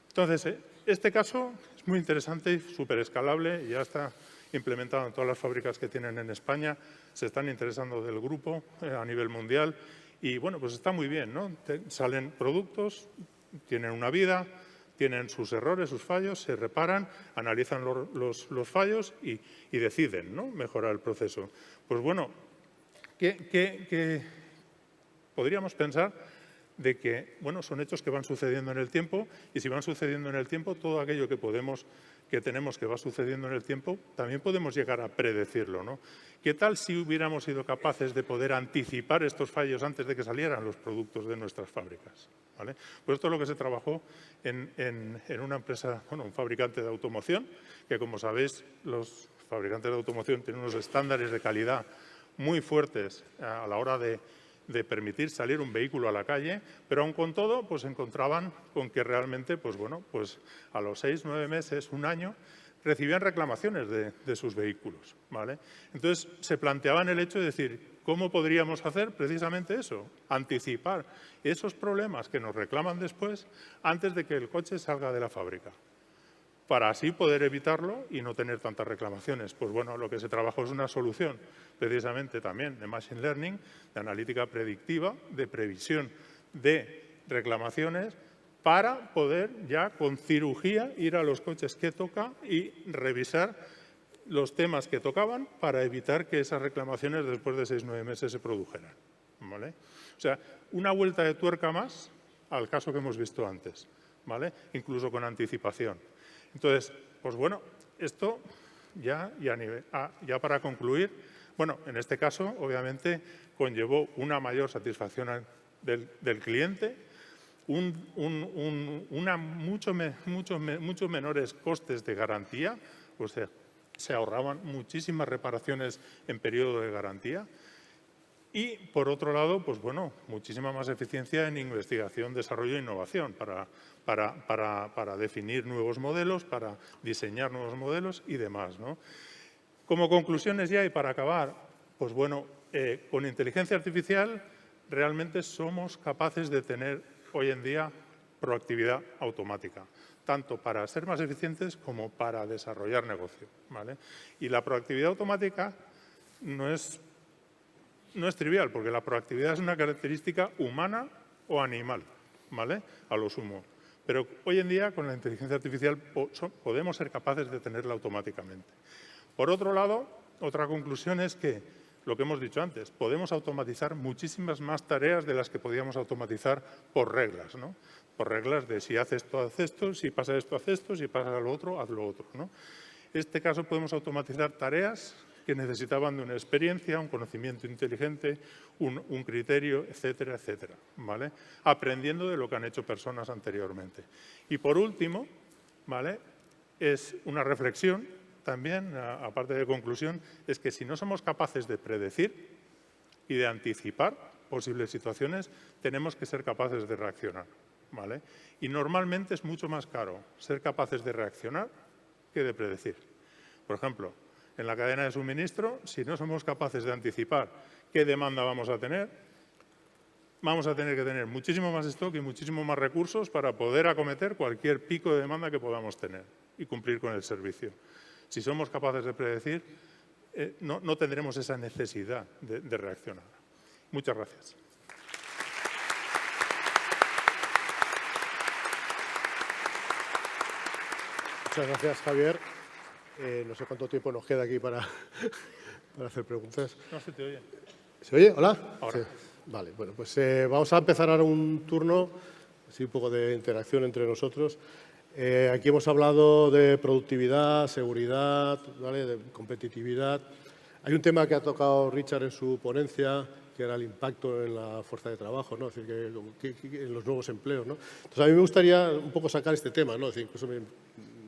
Entonces, este caso es muy interesante y súper escalable, ya está implementado en todas las fábricas que tienen en España, se están interesando del grupo a nivel mundial y, bueno, pues está muy bien, ¿no? Salen productos, tienen una vida, tienen sus errores, sus fallos, se reparan, analizan los fallos y deciden, ¿no?, mejorar el proceso. Pues bueno, ¿qué podríamos pensar de que, bueno, son hechos que van sucediendo en el tiempo y si van sucediendo en el tiempo, todo aquello que tenemos que va sucediendo en el tiempo, también podemos llegar a predecirlo, ¿no? ¿Qué tal si hubiéramos sido capaces de poder anticipar estos fallos antes de que salieran los productos de nuestras fábricas? ¿Vale? Pues esto es lo que se trabajó en una empresa, bueno, un fabricante de automoción, que como sabéis, los fabricantes de automoción tienen unos estándares de calidad muy fuertes a la hora de permitir salir un vehículo a la calle, pero aun con todo, pues se encontraban con que realmente, pues bueno, pues a los 6, 9 meses, un año, recibían reclamaciones de sus vehículos, ¿vale? Entonces, se planteaban el hecho de decir, ¿cómo podríamos hacer precisamente eso? Anticipar esos problemas que nos reclaman después antes de que el coche salga de la fábrica, para así poder evitarlo y no tener tantas reclamaciones. Pues bueno, lo que se trabajó es una solución, precisamente también de Machine Learning, de analítica predictiva, de previsión de reclamaciones, para poder ya con cirugía ir a los coches que toca y revisar los temas que tocaban para evitar que esas reclamaciones después de 6 o 9 meses se produjeran, ¿vale? O sea, una vuelta de tuerca más al caso que hemos visto antes, ¿vale? Incluso con anticipación. Entonces, pues bueno, esto ya para concluir, bueno, en este caso, obviamente, conllevó una mayor satisfacción del cliente, muchos menores costes de garantía, o sea, se ahorraban muchísimas reparaciones en periodo de garantía y, por otro lado, pues bueno, muchísima más eficiencia en investigación, desarrollo e innovación para definir nuevos modelos, para diseñar nuevos modelos y demás, ¿no? Como conclusiones ya y para acabar, pues bueno, con inteligencia artificial realmente somos capaces de tener hoy en día proactividad automática, tanto para ser más eficientes como para desarrollar negocio, ¿vale? Y la proactividad automática no es trivial, porque la proactividad es una característica humana o animal, ¿vale? A lo sumo. Pero hoy en día, con la inteligencia artificial, podemos ser capaces de tenerla automáticamente. Por otro lado, otra conclusión es que, lo que hemos dicho antes, podemos automatizar muchísimas más tareas de las que podíamos automatizar por reglas, ¿no? Por reglas de si haces esto, haz esto, si pasa esto, haz esto, si pasa lo otro, haz lo otro, ¿no? En este caso podemos automatizar tareas que necesitaban de una experiencia, un conocimiento inteligente, un criterio, etcétera, etcétera, ¿vale? Aprendiendo de lo que han hecho personas anteriormente. Y por último, ¿vale?, es una reflexión también, aparte de conclusión, es que si no somos capaces de predecir y de anticipar posibles situaciones, tenemos que ser capaces de reaccionar, ¿vale? Y normalmente es mucho más caro ser capaces de reaccionar que de predecir. Por ejemplo, en la cadena de suministro, si no somos capaces de anticipar qué demanda vamos a tener que tener muchísimo más stock y muchísimo más recursos para poder acometer cualquier pico de demanda que podamos tener y cumplir con el servicio. Si somos capaces de predecir, no tendremos esa necesidad de reaccionar. Muchas gracias. Muchas gracias, Javier. No sé cuánto tiempo nos queda aquí para hacer preguntas. No se te oye. ¿Se oye? ¿Hola? Ahora. Sí. Vale, bueno, pues vamos a empezar ahora un turno, así un poco de interacción entre nosotros. Aquí hemos hablado de productividad, seguridad, ¿vale?, de competitividad. Hay un tema que ha tocado Richard en su ponencia, que era el impacto en la fuerza de trabajo, ¿no? Es decir, que en los nuevos empleos, ¿no? Entonces, a mí me gustaría un poco sacar este tema, ¿no? Es decir, incluso me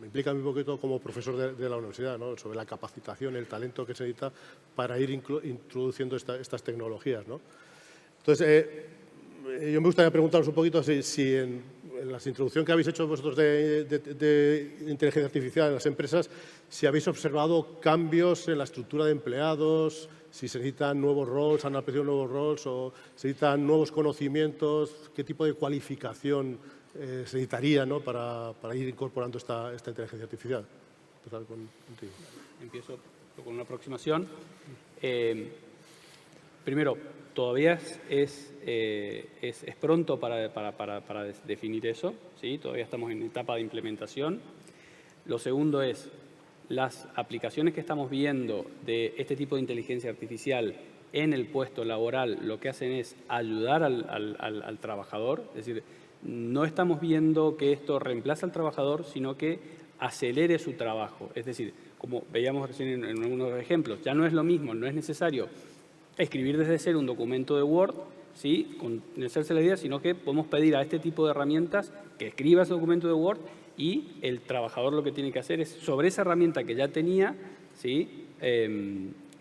implica un poquito como profesor de la universidad, ¿no?, sobre la capacitación, el talento que se necesita para ir introduciendo estas tecnologías, ¿no? Entonces, yo me gustaría preguntaros un poquito si en la introducción que habéis hecho vosotros de inteligencia artificial en las empresas, si habéis observado cambios en la estructura de empleados, si se necesitan nuevos roles, han aparecido nuevos roles o se necesitan nuevos conocimientos, qué tipo de cualificación se necesitaría, ¿no?, para ir incorporando esta inteligencia artificial. Empezar contigo. Empiezo con una aproximación. Primero, todavía es pronto para definir eso, ¿sí? Todavía estamos en etapa de implementación. Lo segundo es, las aplicaciones que estamos viendo de este tipo de inteligencia artificial en el puesto laboral, lo que hacen es ayudar al trabajador, es decir, no estamos viendo que esto reemplace al trabajador, sino que acelere su trabajo. Es decir, como veíamos recién en algunos ejemplos, ya no es lo mismo, no es necesario escribir desde cero un documento de Word, ¿sí?, con hacerse la idea, sino que podemos pedir a este tipo de herramientas que escriba ese documento de Word y el trabajador lo que tiene que hacer es, sobre esa herramienta que ya tenía, ¿sí?,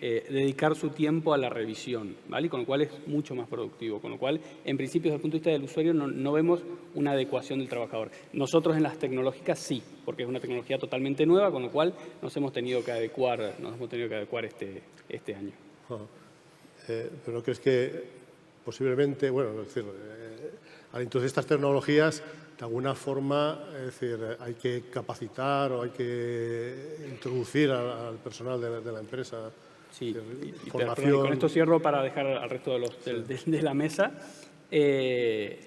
dedicar su tiempo a la revisión, ¿vale? Con lo cual es mucho más productivo. Con lo cual, en principio, desde el punto de vista del usuario, no vemos una adecuación del trabajador. Nosotros en las tecnológicas sí, porque es una tecnología totalmente nueva, con lo cual nos hemos tenido que adecuar este año. Pero crees que posiblemente, bueno, es decir, al introducir estas tecnologías, de alguna forma, es decir, hay que capacitar o hay que introducir al personal de la empresa. Sí, formación. Y con esto cierro para dejar al resto de la mesa.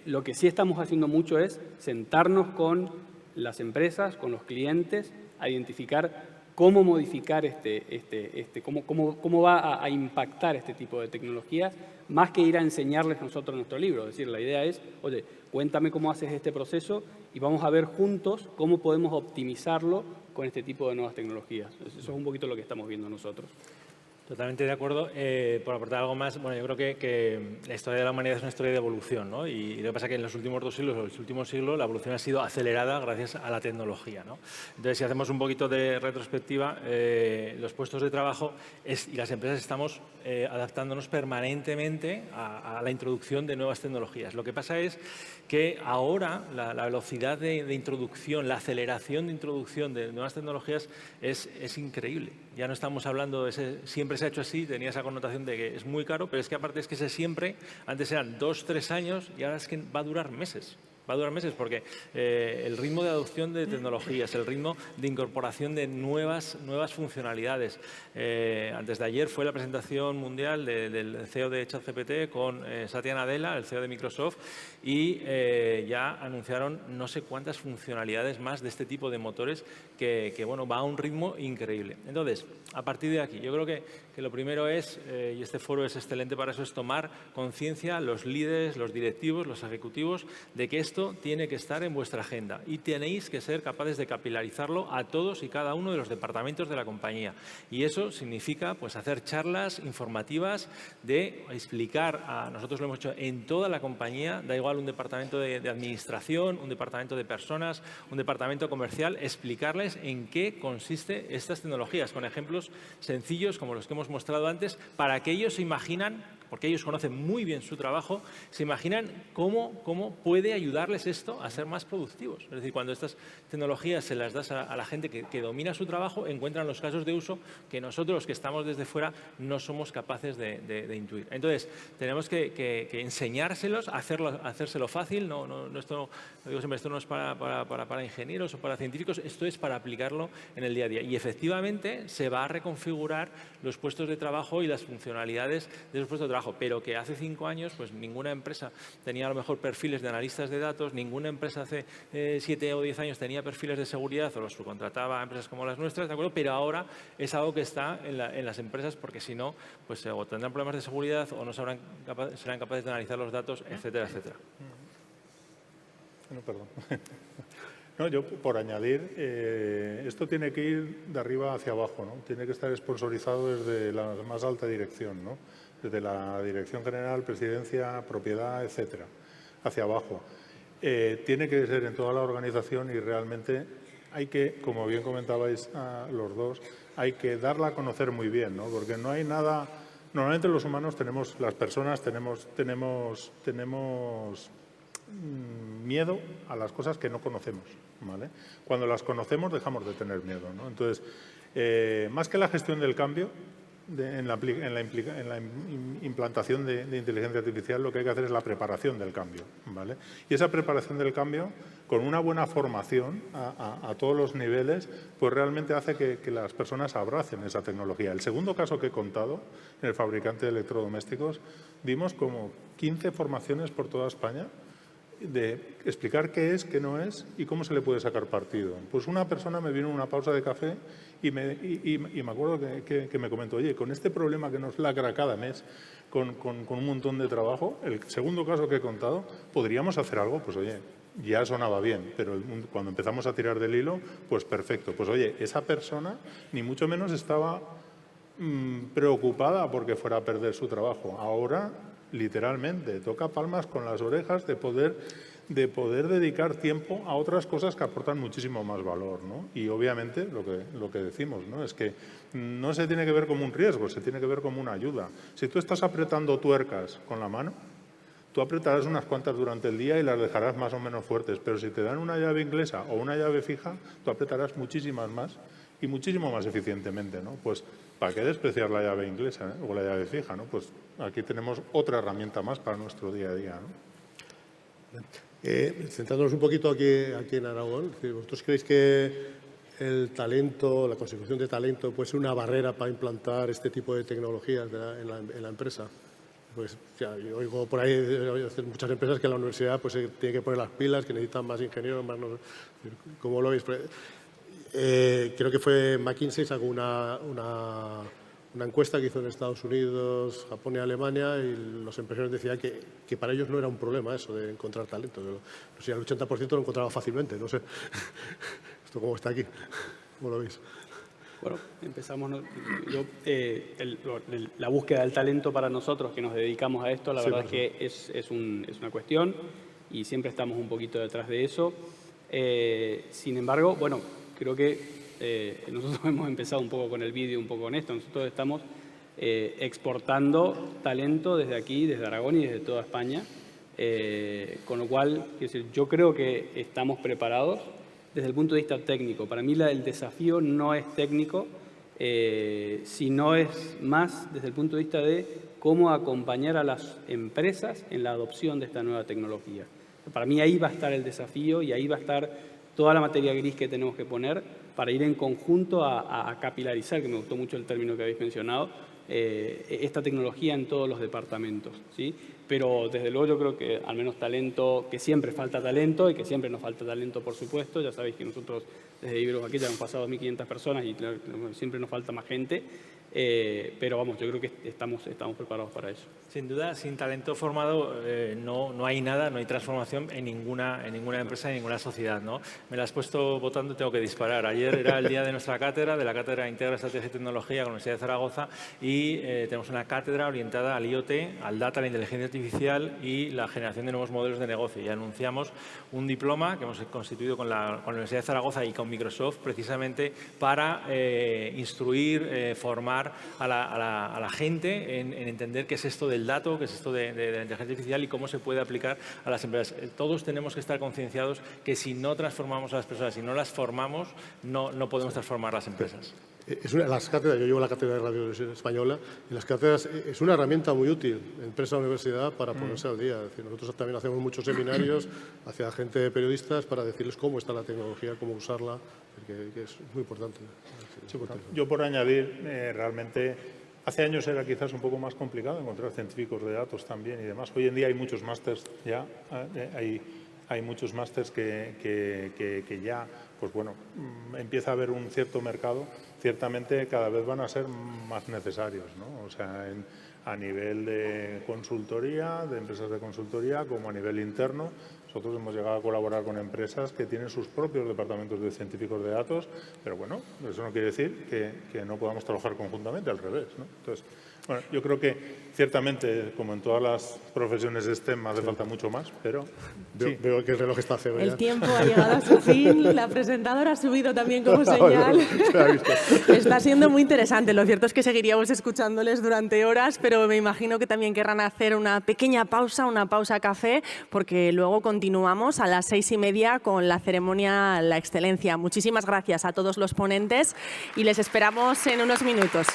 Lo que sí estamos haciendo mucho es sentarnos con las empresas, con los clientes, a identificar cómo modificar cómo va a impactar este tipo de tecnologías, más que ir a enseñarles nosotros nuestro libro. Es decir, la idea es, oye, cuéntame cómo haces este proceso y vamos a ver juntos cómo podemos optimizarlo con este tipo de nuevas tecnologías. Eso es un poquito lo que estamos viendo nosotros. Totalmente de acuerdo. Por aportar algo más, bueno, yo creo que la historia de la humanidad es una historia de evolución, ¿no? Y lo que pasa es que en los últimos 2 siglos o los últimos siglos la evolución ha sido acelerada gracias a la tecnología, ¿no? Entonces, si hacemos un poquito de retrospectiva, los puestos de trabajo y las empresas estamos adaptándonos permanentemente a la introducción de nuevas tecnologías. Lo que pasa es que ahora la velocidad de introducción, la aceleración de introducción de nuevas tecnologías es increíble. Ya no estamos hablando de siempre se ha hecho así, tenía esa connotación de que es muy caro, pero es que aparte es que ese siempre, antes eran 2 o 3 años y ahora es que va a durar meses. Va a durar meses porque el ritmo de adopción de tecnologías, el ritmo de incorporación de nuevas funcionalidades. Antes de ayer fue la presentación mundial del CEO de ChatGPT con Satya Nadella, el CEO de Microsoft, y ya anunciaron no sé cuántas funcionalidades más de este tipo de motores que bueno, va a un ritmo increíble. Entonces, a partir de aquí, yo creo que lo primero es, y este foro es excelente para eso, es tomar conciencia los líderes, los directivos, los ejecutivos, de que esto tiene que estar en vuestra agenda y tenéis que ser capaces de capilarizarlo a todos y cada uno de los departamentos de la compañía. Y eso significa pues, hacer charlas informativas de explicar, nosotros lo hemos hecho en toda la compañía, da igual un departamento de administración, un departamento de personas, un departamento comercial, explicarles en qué consiste estas tecnologías, con ejemplos sencillos como los que hemos mostrado antes, para que ellos se imaginan, porque ellos conocen muy bien su trabajo, se imaginan cómo puede ayudarles esto a ser más productivos. Es decir, cuando estas tecnologías se las das a la gente que domina su trabajo, encuentran los casos de uso que nosotros, que estamos desde fuera, no somos capaces de intuir. Entonces, tenemos que enseñárselos, hacérselo fácil. Esto, lo digo siempre, esto no es para ingenieros o para científicos, esto es para aplicarlo en el día a día. Y efectivamente se va a reconfigurar los puestos de trabajo y las funcionalidades de esos puestos de trabajo, pero que hace 5 años pues ninguna empresa tenía a lo mejor perfiles de analistas de datos, ninguna empresa hace 7 o 10 años tenía perfiles de seguridad o los subcontrataba a empresas como las nuestras, ¿de acuerdo? Pero ahora es algo que está en las empresas porque si no, pues o tendrán problemas de seguridad o no serán capaces de analizar los datos, etcétera, etcétera. No, perdón. No, yo, por añadir, esto tiene que ir de arriba hacia abajo, ¿no? Tiene que estar sponsorizado desde la más alta dirección, ¿no? Desde la dirección general, presidencia, propiedad, etcétera, hacia abajo. Tiene que ser en toda la organización y realmente hay que, como bien comentabais los dos, hay que darla a conocer muy bien, ¿no? Porque no hay nada Normalmente los humanos las personas tenemos miedo a las cosas que no conocemos, ¿vale? Cuando las conocemos dejamos de tener miedo, ¿no? Entonces, más que la gestión del cambio, en la implantación de inteligencia artificial, lo que hay que hacer es la preparación del cambio, ¿vale? Y esa preparación del cambio, con una buena formación a todos los niveles, pues realmente hace que las personas abracen esa tecnología. El segundo caso que he contado, en el fabricante de electrodomésticos, dimos como 15 formaciones por toda España de explicar qué es, qué no es y cómo se le puede sacar partido. Pues una persona me vino en una pausa de café y me acuerdo que me comentó, oye, con este problema que nos lacra cada mes, con un montón de trabajo, el segundo caso que he contado, ¿podríamos hacer algo? Pues oye, ya sonaba bien, pero cuando empezamos a tirar del hilo, pues perfecto. Pues oye, esa persona ni mucho menos estaba preocupada porque fuera a perder su trabajo. Ahora, literalmente, toca palmas con las orejas de poder dedicar tiempo a otras cosas que aportan muchísimo más valor, ¿no? Y obviamente lo que decimos, ¿no? Es que no se tiene que ver como un riesgo, se tiene que ver como una ayuda. Si tú estás apretando tuercas con la mano, tú apretarás unas cuantas durante el día y las dejarás más o menos fuertes, pero si te dan una llave inglesa o una llave fija, tú apretarás muchísimas más y muchísimo más eficientemente, ¿no? Pues, ¿para qué despreciar la llave inglesa, o la llave fija, ¿no? Pues aquí tenemos otra herramienta más para nuestro día a día, ¿no? Centrándonos un poquito aquí en Aragón, ¿vosotros creéis que el talento, la consecución de talento puede ser una barrera para implantar este tipo de tecnologías en la empresa? Pues ya, yo oigo por ahí muchas empresas que en la universidad pues se tiene que poner las pilas, que necesitan más ingenieros, más no sé. ¿Cómo lo veis? Creo que fue McKinsey sacó una encuesta que hizo en Estados Unidos, Japón y Alemania, y los empresarios decían que para ellos no era un problema eso de encontrar talento. No sé, el 80% lo encontraba fácilmente, no sé. ¿Esto cómo está aquí? ¿Cómo lo veis? Bueno, empezamos. La búsqueda del talento para nosotros que nos dedicamos a esto, la verdad es que es una cuestión y siempre estamos un poquito detrás de eso. Sin embargo, bueno, creo que nosotros hemos empezado un poco con el vídeo, un poco con esto. Nosotros estamos exportando talento desde aquí, desde Aragón y desde toda España. Con lo cual, quiero decir, yo creo que estamos preparados desde el punto de vista técnico. Para mí el desafío no es técnico, sino es más desde el punto de vista de cómo acompañar a las empresas en la adopción de esta nueva tecnología. Para mí ahí va a estar el desafío y ahí va a estar toda la materia gris que tenemos que poner para ir en conjunto a capilarizar, que me gustó mucho el término que habéis mencionado, esta tecnología en todos los departamentos, ¿sí? Pero desde luego yo creo que al menos talento, que siempre falta talento y que siempre nos falta talento, por supuesto. Ya sabéis que nosotros desde Iberus aquí ya hemos pasado 2.500 personas y siempre nos falta más gente. Pero vamos, yo creo que estamos preparados para eso. Sin duda, sin talento formado no hay nada, no hay transformación en ninguna empresa, en ninguna sociedad, ¿no? Me la has puesto votando, tengo que disparar. Ayer era el día de nuestra cátedra, de la Cátedra Integra Estrategia y Tecnología con la Universidad de Zaragoza, y tenemos una cátedra orientada al IoT, al data, a la inteligencia artificial y la generación de nuevos modelos de negocio. Y anunciamos un diploma que hemos constituido con la Universidad de Zaragoza y con Microsoft precisamente para instruir, formar a la gente en entender qué es esto del dato, qué es esto de la inteligencia artificial y cómo se puede aplicar a las empresas. Todos tenemos que estar concienciados que si no transformamos a las personas, si no las formamos, no podemos transformar las empresas. Las cátedras, yo llevo la cátedra de Radio Española, y las cátedras es una herramienta muy útil, empresa o universidad, para ponerse al día. Es decir, nosotros también hacemos muchos seminarios hacia gente de periodistas para decirles cómo está la tecnología, cómo usarla, que es muy importante. Sí, yo por añadir, realmente, hace años era quizás un poco más complicado encontrar científicos de datos también y demás. Hoy en día hay muchos másters ya, hay muchos másters que ya, pues bueno, empieza a haber un cierto mercado. Ciertamente cada vez van a ser más necesarios, ¿no? O sea, a nivel de consultoría, de empresas de consultoría, como a nivel interno. Nosotros hemos llegado a colaborar con empresas que tienen sus propios departamentos de científicos de datos, pero bueno, eso no quiere decir que no podamos trabajar conjuntamente, al revés, ¿no? Entonces, bueno, yo creo que ciertamente, como en todas las profesiones de STEM, hace falta mucho más, pero sí. Veo que el reloj está cero. El tiempo ha llegado a su fin, la presentadora ha subido también como señal. Está siendo muy interesante. Lo cierto es que seguiríamos escuchándoles durante horas, pero me imagino que también querrán hacer una pequeña pausa, una pausa café, porque luego continuamos a las 6:30 con la ceremonia La Excelencia. Muchísimas gracias a todos los ponentes y les esperamos en unos minutos.